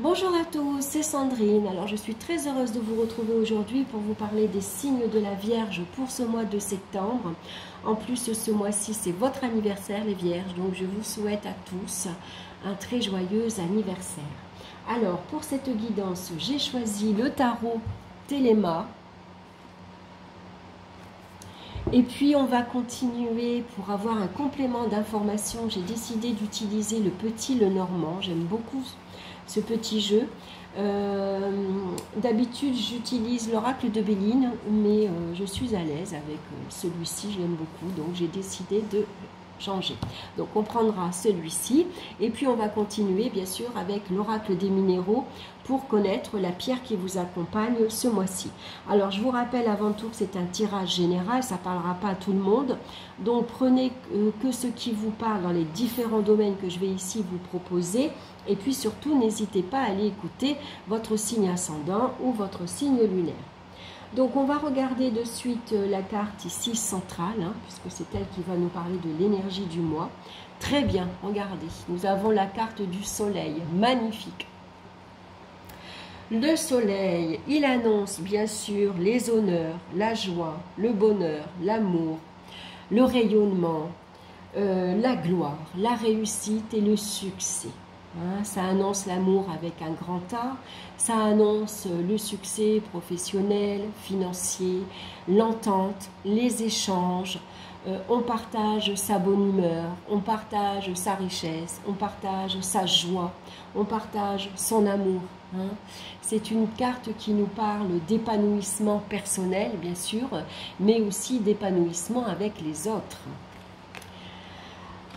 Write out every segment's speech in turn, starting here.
Bonjour à tous, c'est Sandrine. Alors je suis très heureuse de vous retrouver aujourd'hui pour vous parler des signes de la Vierge pour ce mois de septembre. En plus, ce mois-ci, c'est votre anniversaire les Vierges, donc je vous souhaite à tous un très joyeux anniversaire. Alors pour cette guidance, j'ai choisi le tarot Téléma. Et puis on va continuer pour avoir un complément d'information. J'ai décidé d'utiliser le petit Lenormand. J'aime beaucoup ce petit jeu. D'habitude j'utilise l'oracle de Béline, mais je suis à l'aise avec celui-ci, je l'aime beaucoup, donc j'ai décidé de changer. Donc on prendra celui-ci et puis on va continuer bien sûr avec l'oracle des minéraux pour connaître la pierre qui vous accompagne ce mois-ci. Alors je vous rappelle avant tout que c'est un tirage général, ça ne parlera pas à tout le monde, donc prenez que ce qui vous parle dans les différents domaines que je vais ici vous proposer, et puis surtout n'hésitez pas à aller écouter votre signe ascendant ou votre signe lunaire. Donc on va regarder de suite la carte ici centrale, puisque c'est elle qui va nous parler de l'énergie du mois. Très bien, regardez, nous avons la carte du soleil, magnifique. Le soleil, il annonce bien sûr les honneurs, la joie, le bonheur, l'amour, le rayonnement, la gloire, la réussite et le succès. Ça annonce l'amour avec un grand A, ça annonce le succès professionnel, financier, l'entente, les échanges, on partage sa bonne humeur, on partage sa richesse, on partage sa joie, on partage son amour. C'est une carte qui nous parle d'épanouissement personnel, bien sûr, mais aussi d'épanouissement avec les autres.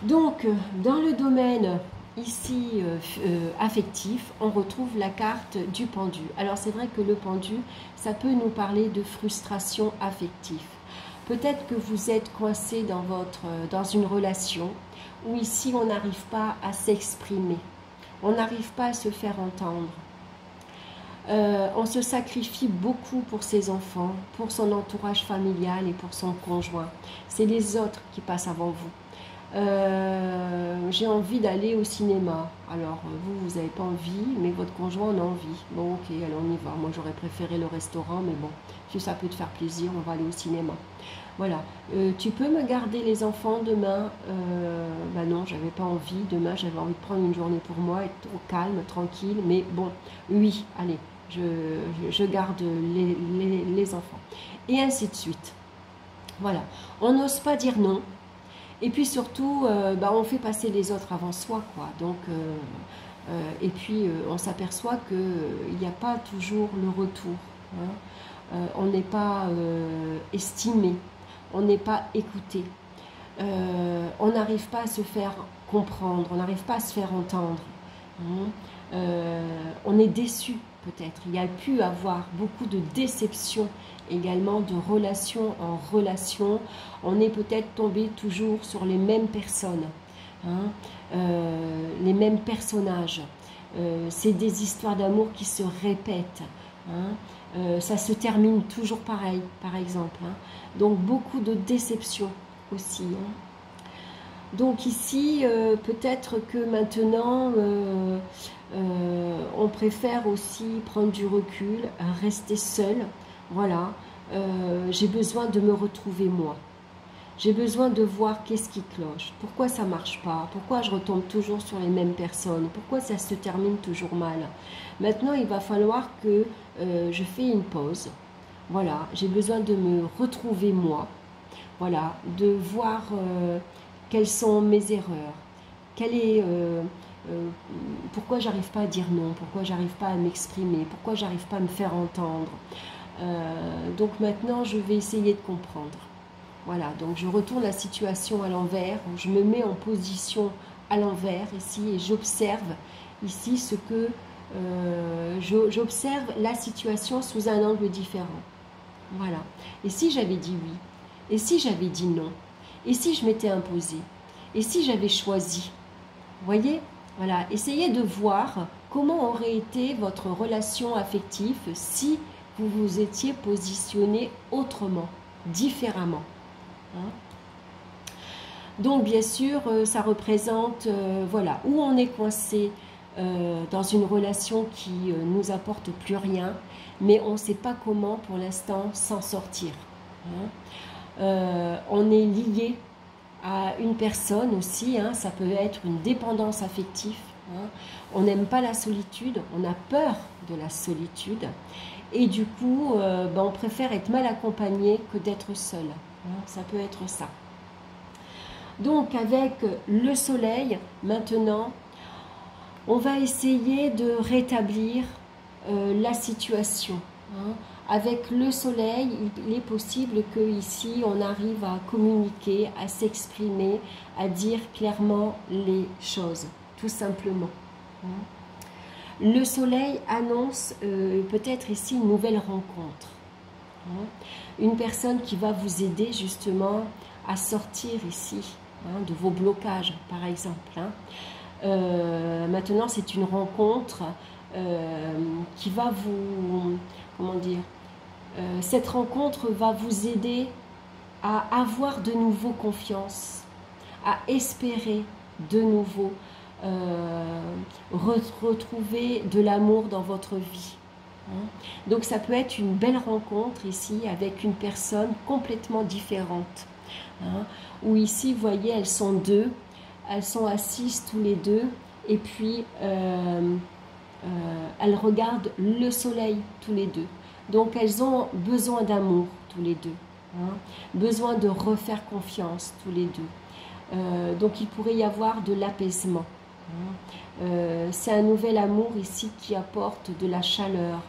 Donc, dans le domaine ici affectif, on retrouve la carte du pendu. Alors c'est vrai que le pendu, ça peut nous parler de frustration affective. Peut-être que vous êtes coincé dans une relation où ici on n'arrive pas à s'exprimer, on n'arrive pas à se faire entendre. On se sacrifie beaucoup pour ses enfants, pour son entourage familial et pour son conjoint. C'est les autres qui passent avant vous. J'ai envie d'aller au cinéma. Alors vous n'avez pas envie, mais votre conjoint en a envie. Bon ok, alors on y va. Moi j'aurais préféré le restaurant, mais bon, si ça peut te faire plaisir, on va aller au cinéma. Voilà. Tu peux me garder les enfants demain? Bah non, j'avais pas envie. Demain j'avais envie de prendre une journée pour moi, être au calme, tranquille. Mais bon, oui, allez, je garde les enfants. Et ainsi de suite. Voilà. On n'ose pas dire non. Et puis surtout, on fait passer les autres avant soi, quoi. Donc, et puis on s'aperçoit qu'il n'y a pas toujours le retour. On n'est pas estimé, on n'est pas écouté. On n'arrive pas à se faire comprendre, on n'arrive pas à se faire entendre. On est déçu peut-être. Il y a pu avoir beaucoup de déceptions également, de relation en relation. On est peut-être tombé toujours sur les mêmes personnes, les mêmes personnages. C'est des histoires d'amour qui se répètent. Ça se termine toujours pareil, par exemple. Donc beaucoup de déceptions aussi. Donc ici, peut-être que maintenant, on préfère aussi prendre du recul, rester seul. Voilà, j'ai besoin de me retrouver moi. J'ai besoin de voir qu'est-ce qui cloche. Pourquoi ça ne marche pas? Pourquoi je retombe toujours sur les mêmes personnes? Pourquoi ça se termine toujours mal? Maintenant, il va falloir que je fais une pause. Voilà, j'ai besoin de me retrouver moi. Voilà, de voir quelles sont mes erreurs. Pourquoi j'arrive pas à dire non? Pourquoi j'arrive pas à m'exprimer? Pourquoi j'arrive pas à me faire entendre? Donc maintenant, je vais essayer de comprendre. Voilà, donc je retourne la situation à l'envers, je me mets en position à l'envers ici et j'observe ici ce que j'observe la situation sous un angle différent. Voilà. Et si j'avais dit oui? Et si j'avais dit non? Et si je m'étais imposée? Et si j'avais choisi? Vous voyez? Voilà. Essayez de voir comment aurait été votre relation affective si vous vous étiez positionné autrement, différemment. Donc bien sûr, ça représente voilà, où on est coincé dans une relation qui nous apporte plus rien, mais on ne sait pas comment pour l'instant s'en sortir. On est lié à une personne aussi, ça peut être une dépendance affective. On n'aime pas la solitude, on a peur de la solitude, et du coup, on préfère être mal accompagné que d'être seul. Ça peut être ça. Donc, avec le soleil, maintenant, on va essayer de rétablir la situation. Avec le soleil, il est possible qu'ici, on arrive à communiquer, à s'exprimer, à dire clairement les choses, tout simplement. Le soleil annonce peut-être ici une nouvelle rencontre. Une personne qui va vous aider justement à sortir ici de vos blocages, par exemple. Maintenant, c'est une rencontre qui va vous... Comment dire, cette rencontre va vous aider à avoir de nouveau confiance, à espérer de nouveau retrouver de l'amour dans votre vie. Donc ça peut être une belle rencontre ici avec une personne complètement différente. Où ici, vous voyez, elles sont deux, elles sont assises tous les deux, et puis elles regardent le soleil tous les deux. Donc elles ont besoin d'amour tous les deux, besoin de refaire confiance tous les deux. Donc il pourrait y avoir de l'apaisement. C'est un nouvel amour ici qui apporte de la chaleur,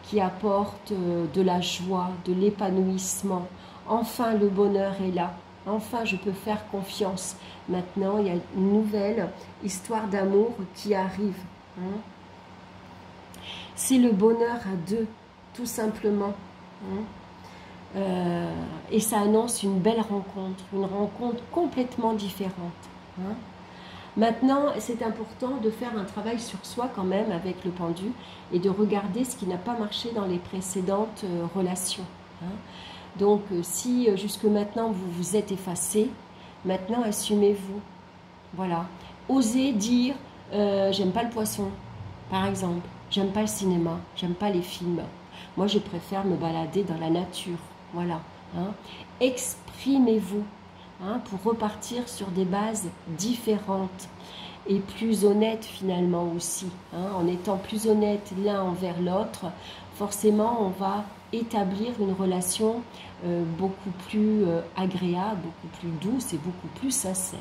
qui apporte de la joie, de l'épanouissement. Enfin, le bonheur est là. Enfin, je peux faire confiance. Maintenant, il y a une nouvelle histoire d'amour qui arrive. C'est le bonheur à deux, tout simplement. Et ça annonce une belle rencontre, une rencontre complètement différente. Maintenant, c'est important de faire un travail sur soi quand même avec le pendu et de regarder ce qui n'a pas marché dans les précédentes relations. Donc, si jusque maintenant vous vous êtes effacé, maintenant assumez-vous. Voilà. Osez dire j'aime pas le poisson, par exemple. J'aime pas le cinéma, j'aime pas les films. Moi, je préfère me balader dans la nature. Voilà. Exprimez-vous. Pour repartir sur des bases différentes et plus honnêtes finalement aussi. En étant plus honnête l'un envers l'autre, forcément on va établir une relation beaucoup plus agréable, beaucoup plus douce et beaucoup plus sincère.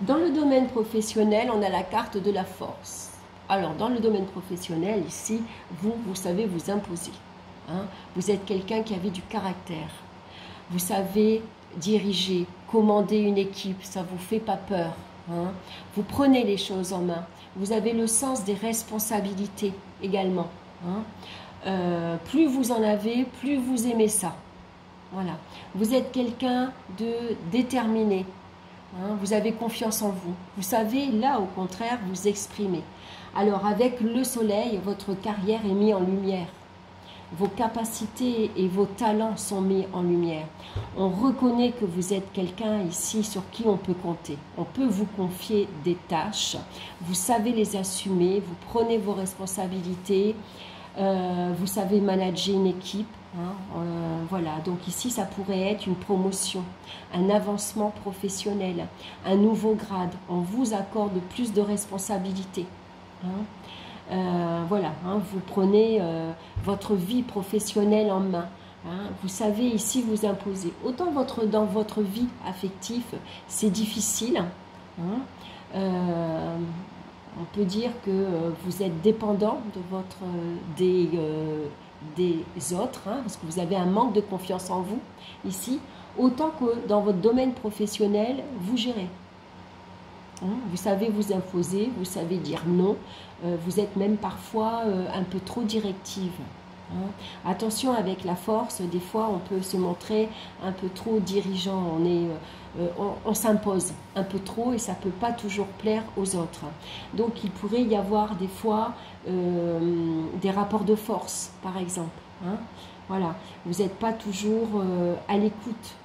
Dans le domaine professionnel, on a la carte de la force. Alors dans le domaine professionnel, ici, vous savez vous imposer. Vous êtes quelqu'un qui avait du caractère. Vous savez diriger, commander une équipe, ça ne vous fait pas peur. Vous prenez les choses en main. Vous avez le sens des responsabilités également. Plus vous en avez, plus vous aimez ça. Voilà. Vous êtes quelqu'un de déterminé. Vous avez confiance en vous. Vous savez, là, au contraire, vous exprimer. Alors, avec le soleil, votre carrière est mise en lumière. Vos capacités et vos talents sont mis en lumière. On reconnaît que vous êtes quelqu'un ici sur qui on peut compter. On peut vous confier des tâches. Vous savez les assumer. Vous prenez vos responsabilités. Vous savez manager une équipe. Voilà, donc ici ça pourrait être une promotion, un avancement professionnel, un nouveau grade. On vous accorde plus de responsabilités. Voilà, vous prenez votre vie professionnelle en main. Vous savez ici vous imposer. Autant dans votre vie affective, c'est difficile. On peut dire que vous êtes dépendant de des autres, parce que vous avez un manque de confiance en vous ici, autant que dans votre domaine professionnel, vous gérez. Vous savez vous imposer, vous savez dire non, vous êtes même parfois un peu trop directive. Attention avec la force, des fois on peut se montrer un peu trop dirigeant, on s'impose un peu trop et ça ne peut pas toujours plaire aux autres. Donc il pourrait y avoir des fois des rapports de force par exemple. Voilà, vous n'êtes pas toujours à l'écoute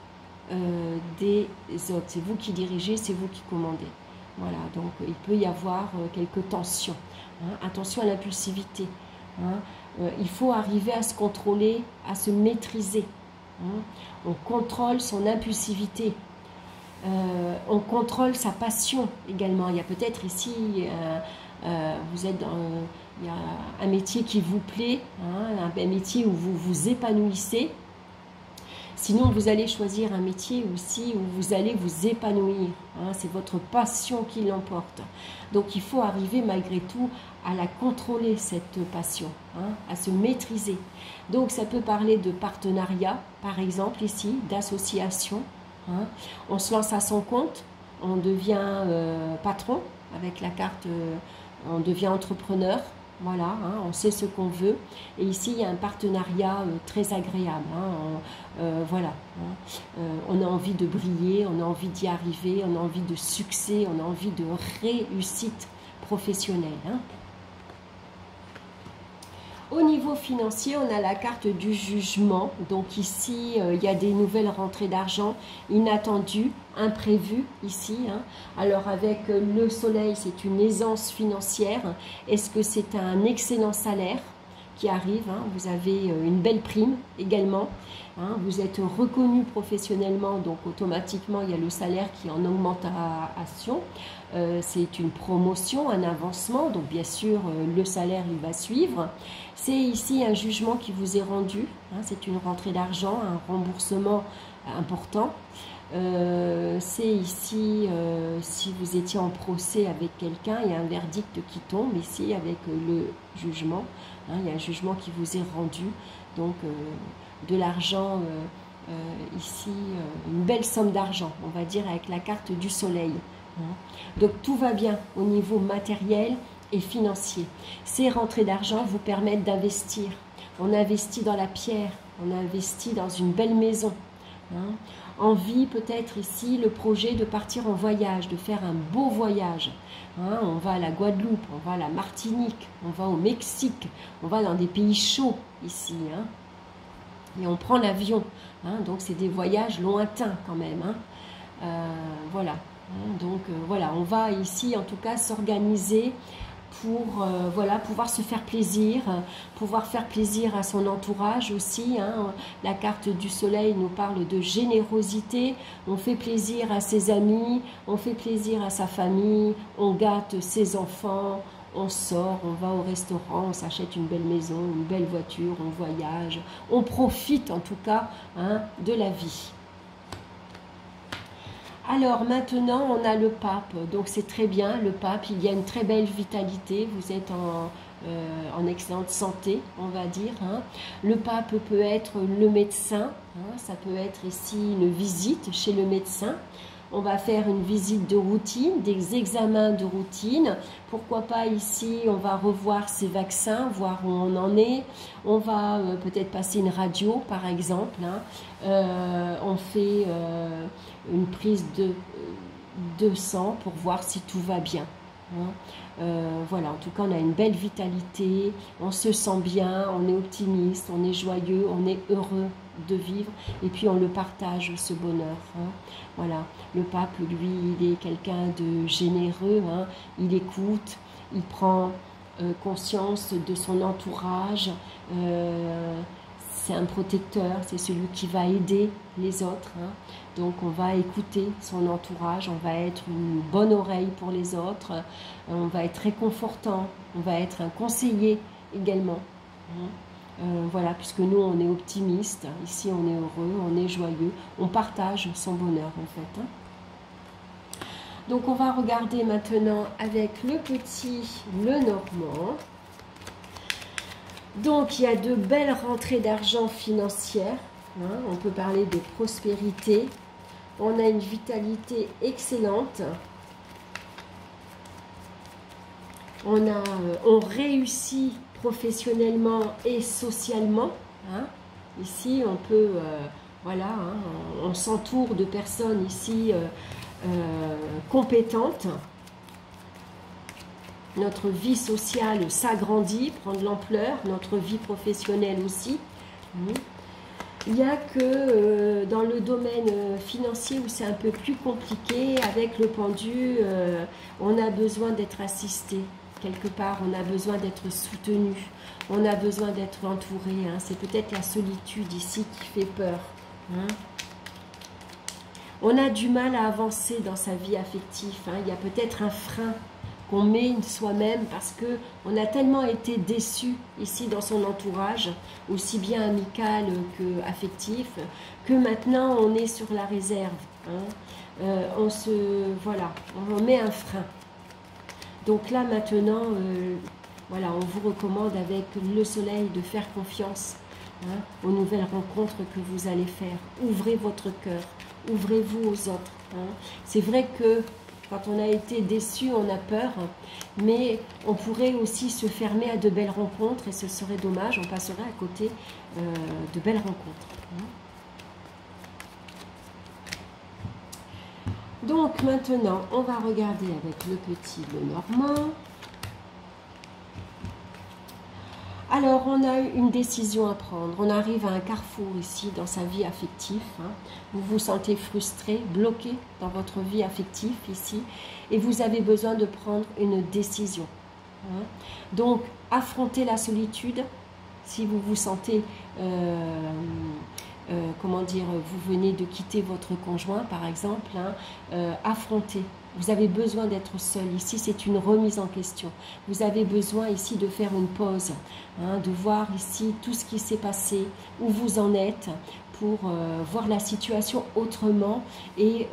des autres, c'est vous qui dirigez, c'est vous qui commandez. Voilà, donc il peut y avoir quelques tensions. Hein. Attention à l'impulsivité. Hein. Il faut arriver à se contrôler, à se maîtriser. Hein. On contrôle son impulsivité. On contrôle sa passion également. Il y a peut-être ici, vous êtes dans, il y a un métier qui vous plaît, hein, un métier où vous vous épanouissez. Sinon, vous allez choisir un métier aussi où vous allez vous épanouir. Hein, c'est votre passion qui l'emporte. Donc, il faut arriver malgré tout à la contrôler, cette passion, hein, à se maîtriser. Donc, ça peut parler de partenariat, par exemple ici, d'association. Hein. On se lance à son compte, on devient patron avec la carte, on devient entrepreneur. Voilà, hein, on sait ce qu'on veut. Et ici, il y a un partenariat très agréable. Hein, voilà, hein, on a envie de briller, on a envie d'y arriver, on a envie de succès, on a envie de réussite professionnelle. Hein. Au niveau financier, on a la carte du jugement. Donc ici, il y a des nouvelles rentrées d'argent inattendues, imprévues ici. Hein. Alors avec le soleil, c'est une aisance financière. Est-ce que c'est un excellent salaire qui arrive, hein? Vous avez une belle prime également. Hein. Vous êtes reconnu professionnellement, donc automatiquement, il y a le salaire qui est en augmentation. C'est une promotion, un avancement, donc bien sûr, le salaire, il va suivre. C'est ici un jugement qui vous est rendu, hein, c'est une rentrée d'argent, un remboursement important. C'est ici, si vous étiez en procès avec quelqu'un, il y a un verdict qui tombe ici avec le jugement. Hein, il y a un jugement qui vous est rendu, donc de l'argent, ici, une belle somme d'argent, on va dire, avec la carte du soleil. Hein. Donc tout va bien au niveau matériel et financier. Ces rentrées d'argent vous permettent d'investir. On investit dans la pierre, on investit dans une belle maison. Hein. Envie peut-être ici le projet de partir en voyage, de faire un beau voyage. Hein. On va à la Guadeloupe, on va à la Martinique, on va au Mexique, on va dans des pays chauds ici. Hein. Et on prend l'avion. Hein. Donc c'est des voyages lointains quand même. Hein. Voilà. Donc voilà, on va ici en tout cas s'organiser pour voilà, pouvoir se faire plaisir, pouvoir faire plaisir à son entourage aussi. Hein. La carte du soleil nous parle de générosité, on fait plaisir à ses amis, on fait plaisir à sa famille, on gâte ses enfants, on sort, on va au restaurant, on s'achète une belle maison, une belle voiture, on voyage, on profite en tout cas, hein, de la vie. Alors maintenant, on a le pape, donc c'est très bien, le pape, il y a une très belle vitalité, vous êtes en excellente santé, on va dire. Hein. Le pape peut être le médecin, hein, ça peut être ici une visite chez le médecin. On va faire une visite de routine, des examens de routine. Pourquoi pas ici, on va revoir ses vaccins, voir où on en est. On va peut-être passer une radio, par exemple. Hein. On fait une prise de sang pour voir si tout va bien. Hein. Voilà, en tout cas, on a une belle vitalité, on se sent bien, on est optimiste, on est joyeux, on est heureux de vivre, et puis on le partage, ce bonheur. Hein. Voilà, le pape, lui, il est quelqu'un de généreux, hein. Il écoute, il prend conscience de son entourage, c'est un protecteur, c'est celui qui va aider les autres. Hein. Donc on va écouter son entourage, on va être une bonne oreille pour les autres, on va être réconfortant, on va être un conseiller également. Hein. Voilà, puisque nous on est optimiste, ici on est heureux, on est joyeux, on partage son bonheur en fait. Hein. Donc on va regarder maintenant avec le petit Lenormand. Donc il y a de belles rentrées d'argent financière, hein, on peut parler de prospérité, on a une vitalité excellente, on réussit professionnellement et socialement. Hein. Ici on peut, voilà, hein, on s'entoure de personnes ici compétentes. Notre vie sociale s'agrandit, prend de l'ampleur, notre vie professionnelle aussi. Il n'y a que dans le domaine financier où c'est un peu plus compliqué, avec le pendu, on a besoin d'être assisté. Quelque part, on a besoin d'être soutenu, on a besoin d'être entouré. Hein. C'est peut-être la solitude ici qui fait peur. Hein. On a du mal à avancer dans sa vie affective. Hein. Il y a peut-être un frein qu'on met soi-même parce que on a tellement été déçu ici dans son entourage, aussi bien amical que affectif, que maintenant on est sur la réserve. Hein. Voilà, on met un frein. Donc là maintenant, voilà, on vous recommande avec le soleil de faire confiance aux nouvelles rencontres que vous allez faire. Ouvrez votre cœur, ouvrez-vous aux autres. Hein. C'est vrai que quand on a été déçu, on a peur, mais on pourrait aussi se fermer à de belles rencontres et ce serait dommage, on passerait à côté de belles rencontres. Hein. Donc maintenant, on va regarder avec le petit Lenormand. Alors, on a une décision à prendre. On arrive à un carrefour ici dans sa vie affective. Hein. Vous vous sentez frustré, bloqué dans votre vie affective ici. Et vous avez besoin de prendre une décision. Hein. Donc, affrontez la solitude. Si vous vous sentez, comment dire, vous venez de quitter votre conjoint, par exemple, hein, affrontez. Vous avez besoin d'être seul. Ici, c'est une remise en question. Vous avez besoin ici de faire une pause, hein, de voir ici tout ce qui s'est passé, où vous en êtes, pour voir la situation autrement et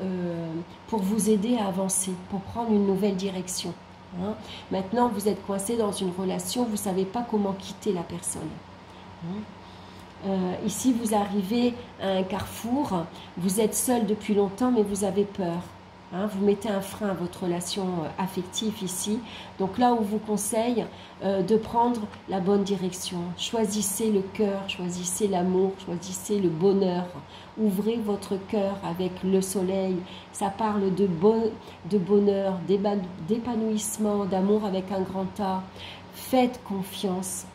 pour vous aider à avancer, pour prendre une nouvelle direction. Hein. Maintenant, vous êtes coincé dans une relation, vous ne savez pas comment quitter la personne. Hein. Ici, vous arrivez à un carrefour, vous êtes seul depuis longtemps, mais vous avez peur. Hein, vous mettez un frein à votre relation affective ici. Donc là, on vous conseille de prendre la bonne direction. Choisissez le cœur, choisissez l'amour, choisissez le bonheur. Ouvrez votre cœur avec le soleil. Ça parle de bonheur, d'épanouissement, d'amour avec un grand A. Faites confiance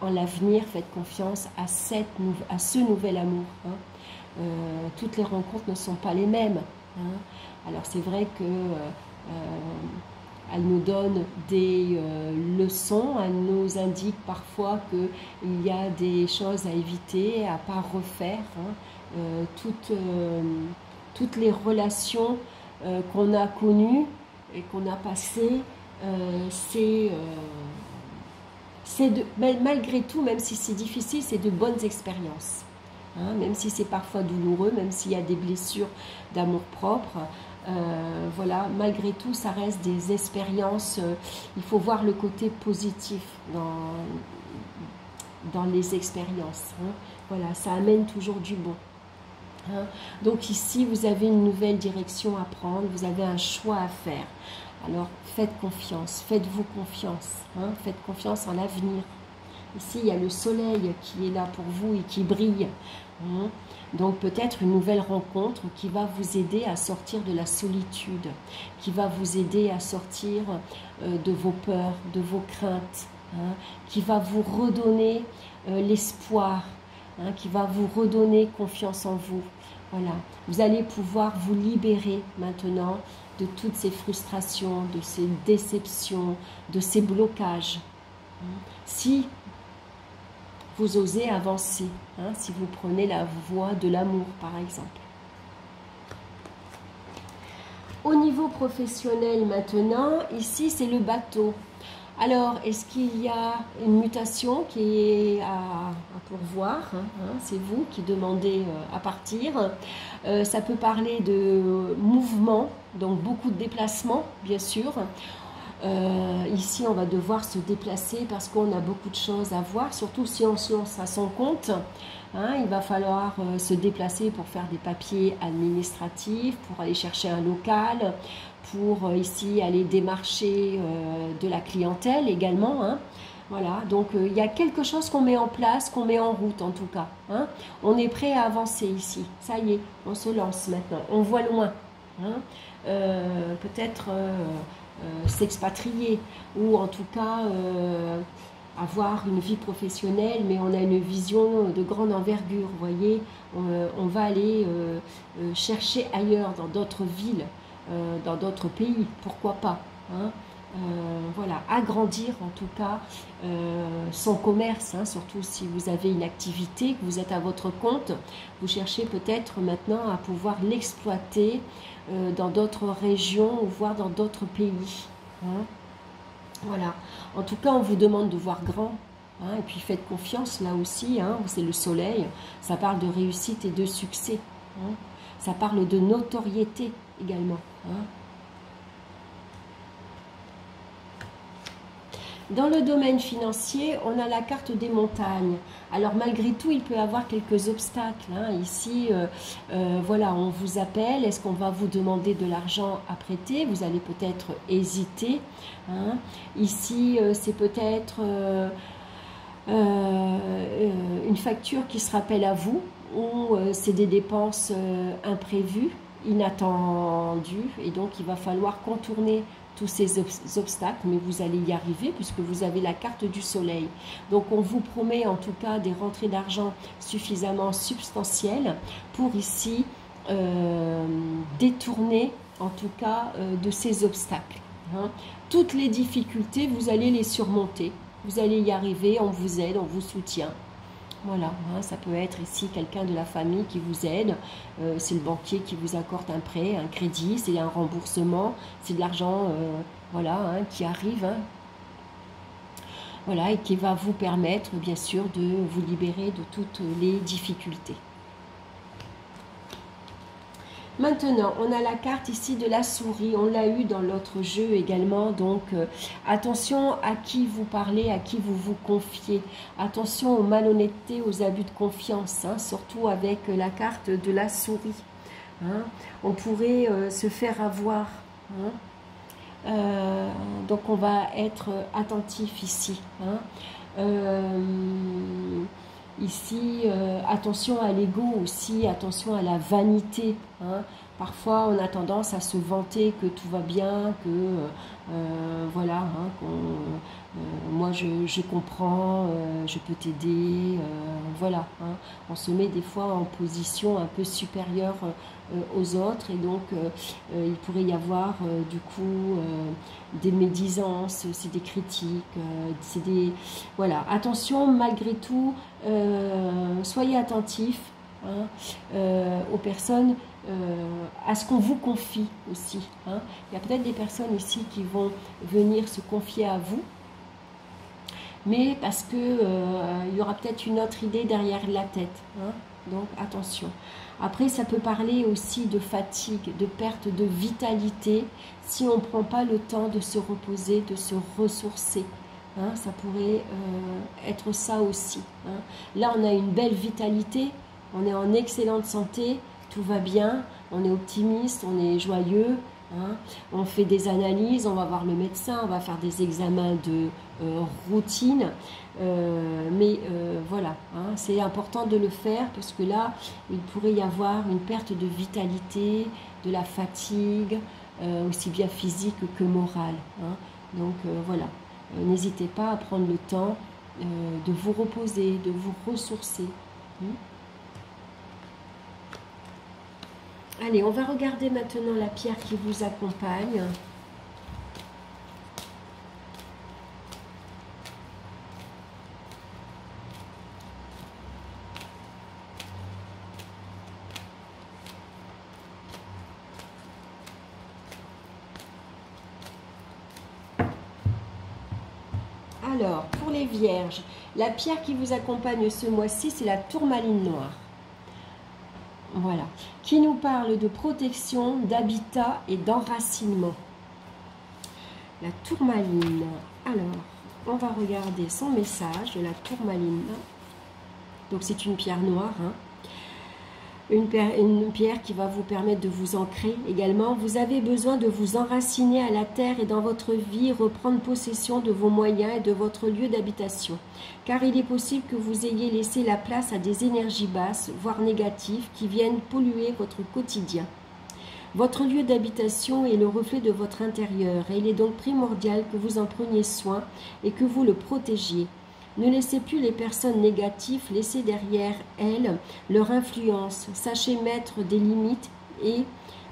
en l'avenir, faites confiance à ce nouvel amour. Hein. Toutes les rencontres ne sont pas les mêmes. Hein. Alors c'est vrai que elle nous donne des leçons, elle nous indique parfois qu'il y a des choses à éviter, à ne pas refaire. Hein. Toutes les relations qu'on a connues et qu'on a passées, malgré tout, même si c'est difficile, c'est de bonnes expériences. Hein, même si c'est parfois douloureux, même s'il y a des blessures d'amour-propre, voilà, malgré tout, ça reste des expériences. Il faut voir le côté positif dans les expériences. Hein, voilà, ça amène toujours du bon. Hein. Donc ici, vous avez une nouvelle direction à prendre, vous avez un choix à faire. Alors, faites confiance, faites-vous confiance. Hein, faites confiance en l'avenir. Ici, il y a le soleil qui est là pour vous et qui brille. Hein. Donc peut-être une nouvelle rencontre qui va vous aider à sortir de la solitude, qui va vous aider à sortir de vos peurs, de vos craintes, hein, qui va vous redonner l'espoir, hein, qui va vous redonner confiance en vous. Voilà, vous allez pouvoir vous libérer maintenant de toutes ces frustrations, de ces déceptions, de ces blocages. Hein. Si vous osez avancer, hein, si vous prenez la voie de l'amour, par exemple. Au niveau professionnel maintenant, ici c'est le bateau. Alors, est-ce qu'il y a une mutation qui est à pourvoir, hein, c'est vous qui demandez à partir. Ça peut parler de mouvement, donc beaucoup de déplacements, bien sûr. Ici, on va devoir se déplacer parce qu'on a beaucoup de choses à voir, surtout si on se lance à son compte. Hein, il va falloir se déplacer pour faire des papiers administratifs, pour aller chercher un local, pour ici aller démarcher de la clientèle également. Hein. Voilà, donc il y a quelque chose qu'on met en place, qu'on met en route en tout cas. Hein. On est prêt à avancer ici. Ça y est, on se lance maintenant. On voit loin. Hein. Peut-être... s'expatrier ou en tout cas avoir une vie professionnelle, mais on a une vision de grande envergure, vous voyez. On va aller chercher ailleurs, dans d'autres villes, dans d'autres pays, pourquoi pas, hein. Voilà, agrandir en tout cas son commerce, hein, surtout si vous avez une activité, que vous êtes à votre compte, vous cherchez peut-être maintenant à pouvoir l'exploiter dans d'autres régions ou voire dans d'autres pays, hein. Voilà, en tout cas on vous demande de voir grand, hein, et puis faites confiance là aussi, hein, c'est le soleil, ça parle de réussite et de succès, hein. Ça parle de notoriété également, hein. Dans le domaine financier, on a la carte des montagnes. Alors malgré tout, il peut y avoir quelques obstacles, hein. Ici, voilà, on vous appelle. Est-ce qu'on va vous demander de l'argent à prêter? Vous allez peut-être hésiter, hein. Ici, c'est peut-être une facture qui se rappelle à vous, ou c'est des dépenses imprévues, inattendues, et donc il va falloir contourner tous ces obstacles, mais vous allez y arriver puisque vous avez la carte du soleil. Donc on vous promet en tout cas des rentrées d'argent suffisamment substantielles pour ici détourner en tout cas de ces obstacles, hein. Toutes les difficultés, vous allez les surmonter, vous allez y arriver, on vous aide, on vous soutient. Voilà, hein, ça peut être ici quelqu'un de la famille qui vous aide, c'est le banquier qui vous accorde un prêt, un crédit, c'est un remboursement, c'est de l'argent voilà, hein, qui arrive, hein. Voilà, et qui va vous permettre bien sûr de vous libérer de toutes les difficultés. Maintenant, on a la carte ici de la souris, on l'a eu dans l'autre jeu également, donc attention à qui vous parlez, à qui vous vous confiez, attention aux malhonnêtetés, aux abus de confiance, hein, surtout avec la carte de la souris, hein. On pourrait se faire avoir, hein. Donc on va être attentif ici, hein. Ici, attention à l'ego aussi, attention à la vanité, hein. Parfois, on a tendance à se vanter que tout va bien, que voilà, hein, moi je comprends, je peux t'aider, voilà, hein. On se met des fois en position un peu supérieure aux autres, et donc il pourrait y avoir du coup des médisances, c'est des critiques, c'est des... Voilà, attention malgré tout, soyez attentifs, hein, aux personnes, à ce qu'on vous confie aussi, hein. Il y a peut-être des personnes ici qui vont venir se confier à vous, mais parce que il y aura peut-être une autre idée derrière la tête, hein. Donc attention. Après, ça peut parler aussi de fatigue, de perte de vitalité, si on ne prend pas le temps de se reposer, de se ressourcer, hein. Ça pourrait être ça aussi, hein. Là, on a une belle vitalité, on est en excellente santé, tout va bien, on est optimiste, on est joyeux, hein. On fait des analyses, on va voir le médecin, on va faire des examens de routine, mais voilà, hein, c'est important de le faire parce que là, il pourrait y avoir une perte de vitalité, de la fatigue, aussi bien physique que morale, hein. Donc voilà, n'hésitez pas à prendre le temps de vous reposer, de vous ressourcer, hein. Allez, on va regarder maintenant la pierre qui vous accompagne. Alors, pour les vierges, la pierre qui vous accompagne ce mois-ci, c'est la tourmaline noire. Voilà, qui nous parle de protection, d'habitat et d'enracinement. La tourmaline. Alors, on va regarder son message de la tourmaline. Donc, c'est une pierre noire, hein. Une pierre qui va vous permettre de vous ancrer également. Vous avez besoin de vous enraciner à la terre et dans votre vie, reprendre possession de vos moyens et de votre lieu d'habitation. Car il est possible que vous ayez laissé la place à des énergies basses, voire négatives, qui viennent polluer votre quotidien. Votre lieu d'habitation est le reflet de votre intérieur et il est donc primordial que vous en preniez soin et que vous le protégiez. Ne laissez plus les personnes négatives laisser derrière elles leur influence. Sachez mettre des limites et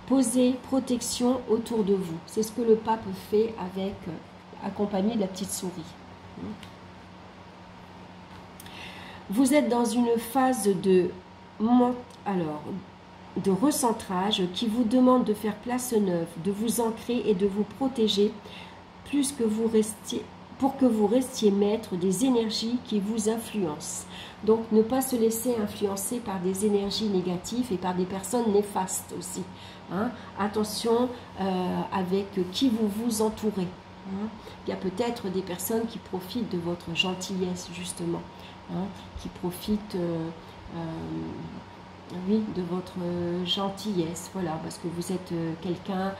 poser protection autour de vous. C'est ce que le pape fait avec, accompagné de la petite souris. Vous êtes dans une phase de recentrage qui vous demande de faire place neuve, de vous ancrer et de vous protéger plus que vous restiez, pour que vous restiez maître des énergies qui vous influencent. Donc ne pas se laisser influencer par des énergies négatives et par des personnes néfastes aussi. Hein. Attention avec qui vous vous entourez. Hein. Il y a peut-être des personnes qui profitent de votre gentillesse justement. Hein, qui profitent oui, de votre gentillesse, voilà, parce que vous êtes quelqu'un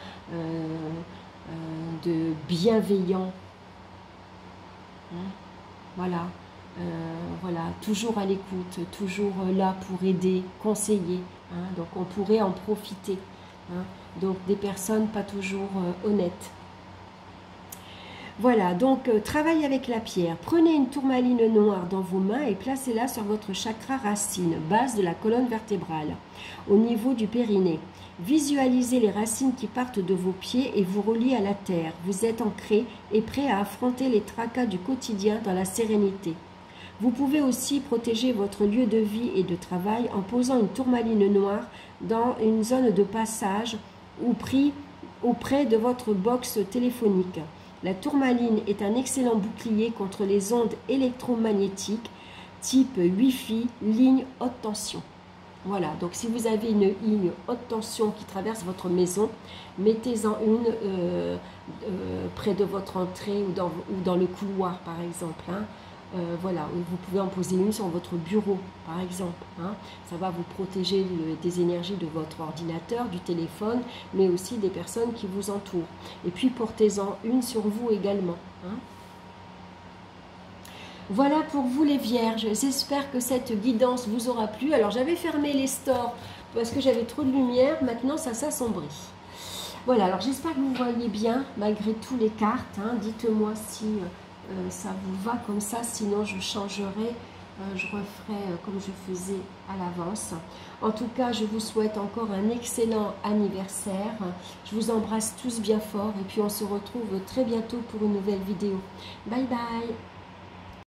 de bienveillant. Hein, voilà, voilà, toujours à l'écoute, toujours là pour aider, conseiller. Hein, donc on pourrait en profiter. Hein, donc des personnes pas toujours honnêtes. Voilà, donc travaille avec la pierre. Prenez une tourmaline noire dans vos mains et placez-la sur votre chakra racine, base de la colonne vertébrale, au niveau du périnée. Visualisez les racines qui partent de vos pieds et vous relient à la terre. Vous êtes ancré et prêt à affronter les tracas du quotidien dans la sérénité. Vous pouvez aussi protéger votre lieu de vie et de travail en posant une tourmaline noire dans une zone de passage ou près de votre box téléphonique. La tourmaline est un excellent bouclier contre les ondes électromagnétiques type Wi-Fi, ligne haute tension. Voilà, donc si vous avez une ligne haute tension qui traverse votre maison, mettez-en une près de votre entrée ou dans le couloir par exemple. Hein. Voilà, vous pouvez en poser une sur votre bureau par exemple. Hein. Ça va vous protéger des énergies de votre ordinateur, du téléphone, mais aussi des personnes qui vous entourent. Et puis portez-en une sur vous également. Hein. Voilà pour vous les vierges, j'espère que cette guidance vous aura plu. Alors j'avais fermé les stores parce que j'avais trop de lumière, maintenant ça s'assombrit. Voilà, alors j'espère que vous voyez bien malgré tous les cartes. Hein. Dites-moi si ça vous va comme ça, sinon je changerai, je referai comme je faisais à l'avance. En tout cas, je vous souhaite encore un excellent anniversaire. Je vous embrasse tous bien fort et puis on se retrouve très bientôt pour une nouvelle vidéo. Bye bye!